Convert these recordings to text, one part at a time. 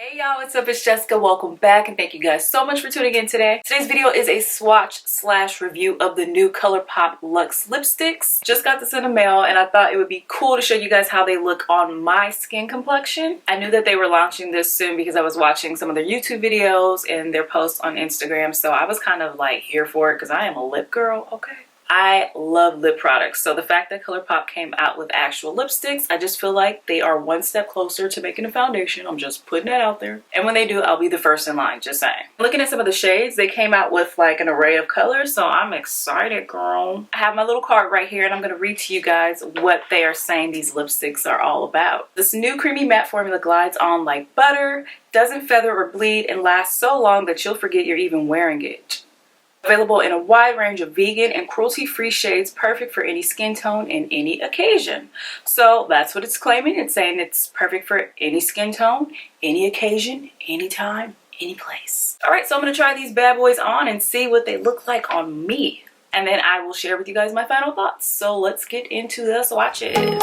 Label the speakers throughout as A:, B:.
A: Hey y'all, what's up? It's Jessica. Welcome back and thank you guys so much for tuning in today. Today's video is a swatch / review of the new Colourpop Lux lipsticks. Just got this in the mail and I thought it would be cool to show you guys how they look on my skin complexion. I knew that they were launching this soon because I was watching some of their YouTube videos and their posts on Instagram, so I was kind of like here for it because I am a lip girl, okay? I love lip products, so the fact that Colourpop came out with actual lipsticks, I just feel like they are one step closer to making a foundation. I'm just putting that out there. And when they do, I'll be the first in line, just saying. Looking at some of the shades, they came out with like an array of colors, so I'm excited, girl. I have my little card right here and I'm going to read to you guys what they are saying these lipsticks are all about. This new creamy matte formula glides on like butter, doesn't feather or bleed, and lasts so long that you'll forget you're even wearing it. Available in a wide range of vegan and cruelty-free shades, perfect for any skin tone and any occasion. So that's what it's claiming. It's saying it's perfect for any skin tone, any occasion, anytime, any place. All right, so I'm going to try these bad boys on and see what they look like on me. And then I will share with you guys my final thoughts. So let's get into the swatches.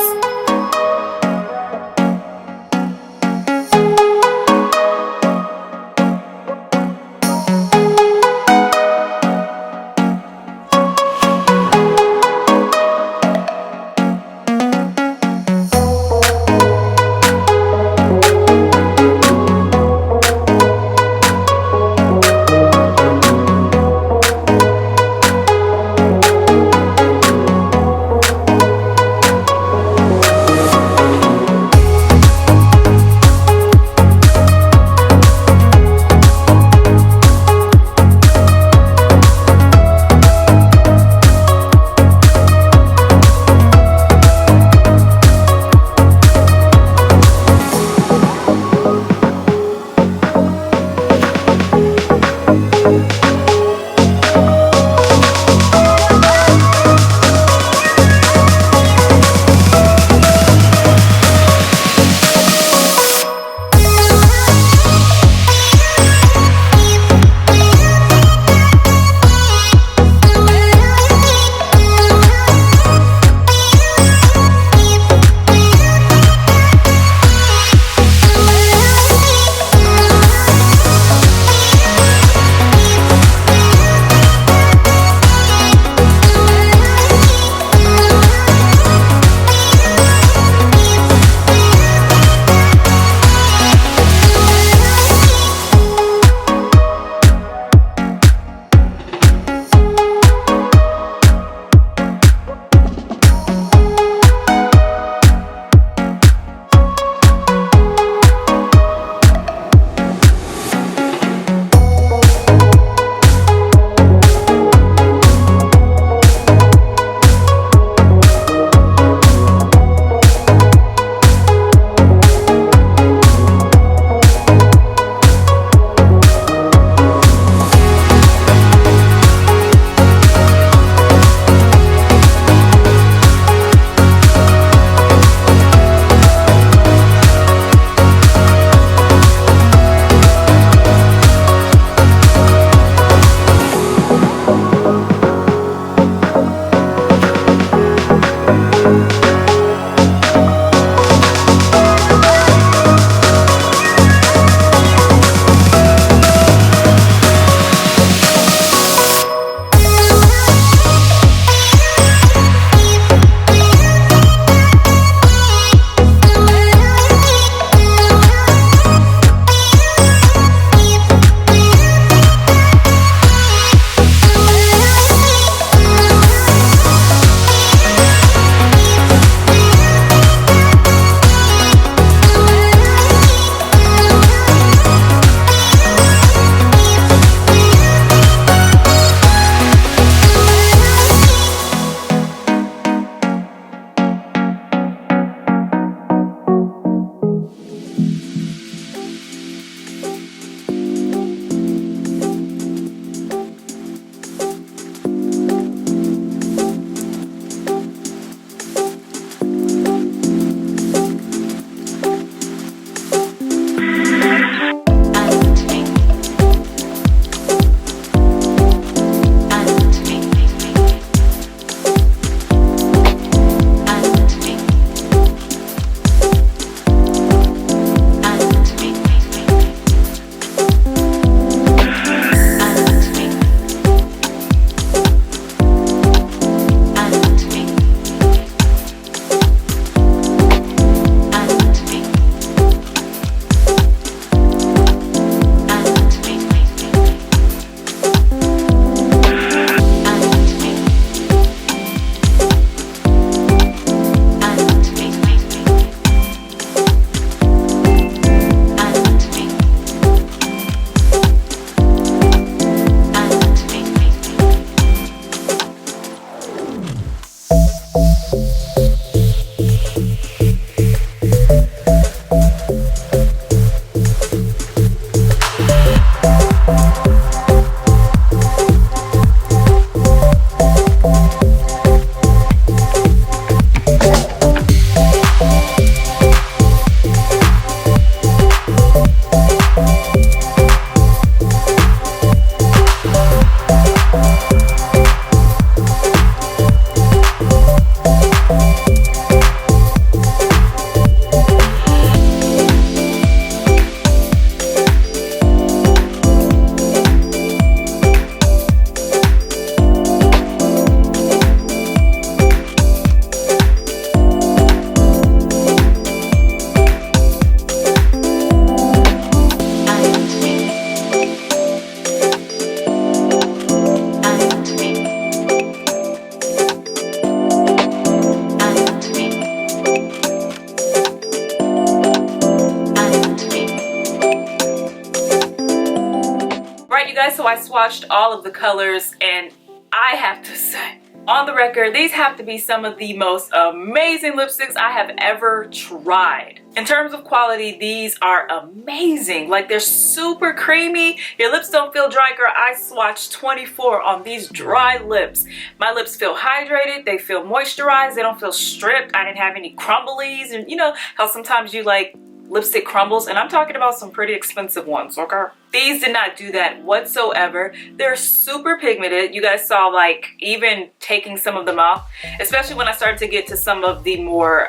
A: Alright you guys, so I swatched all of the colors and I have to say, on the record, these have to be some of the most amazing lipsticks I have ever tried. In terms of quality, these are amazing. Like, they're super creamy. Your lips don't feel dry, girl. I swatched 24 on these dry lips. My lips feel hydrated. They feel moisturized. They don't feel stripped. I didn't have any crumblies. And you know how sometimes you like lipstick crumbles, and I'm talking about some pretty expensive ones, okay? These did not do that whatsoever. They're super pigmented. You guys saw, like, even taking some of them off, especially when I started to get to some of the more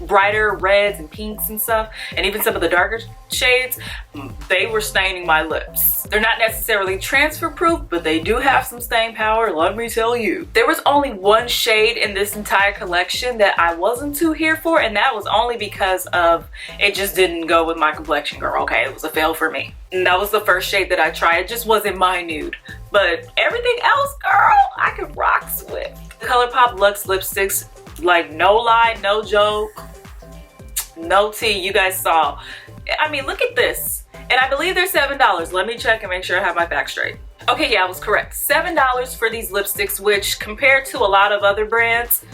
A: brighter reds and pinks and stuff, and even some of the darker shades, they were staining my lips. They're not necessarily transfer proof, but they do have some stain power, let me tell you. There was only one shade in this entire collection that I wasn't too here for, and that was only because of it just didn't go with my complexion, girl. Okay, it was a fail for me. And that was the first shade that I tried. It just wasn't my nude, but everything else, girl, I could rocks with. The Colourpop Lux lipsticks, like, no lie, no joke, no tea. You guys saw. I mean, look at this. And I believe they're $7. Let me check and make sure I have my facts straight. Okay, yeah, I was correct. $7 for these lipsticks, which compared to a lot of other brands,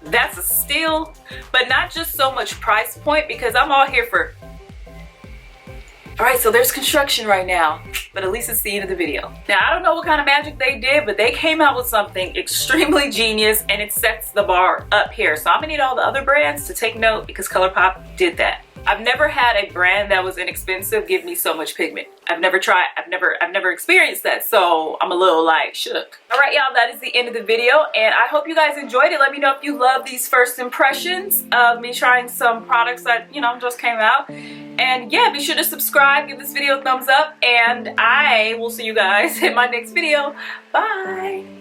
A: that's a steal. But not just so much price point, because I'm all here for... Alright, so there's construction right now, but at least it's the end of the video. Now, I don't know what kind of magic they did, but they came out with something extremely genius, and it sets the bar up here. So I'm gonna need all the other brands to take note, because Colourpop did that. I've never had a brand that was inexpensive give me so much pigment. I've never experienced that, so I'm a little like shook. Alright y'all, that is the end of the video, and I hope you guys enjoyed it. Let me know if you love these first impressions of me trying some products that, you know, just came out. And yeah, be sure to subscribe, give this video a thumbs up, and I will see you guys in my next video. Bye!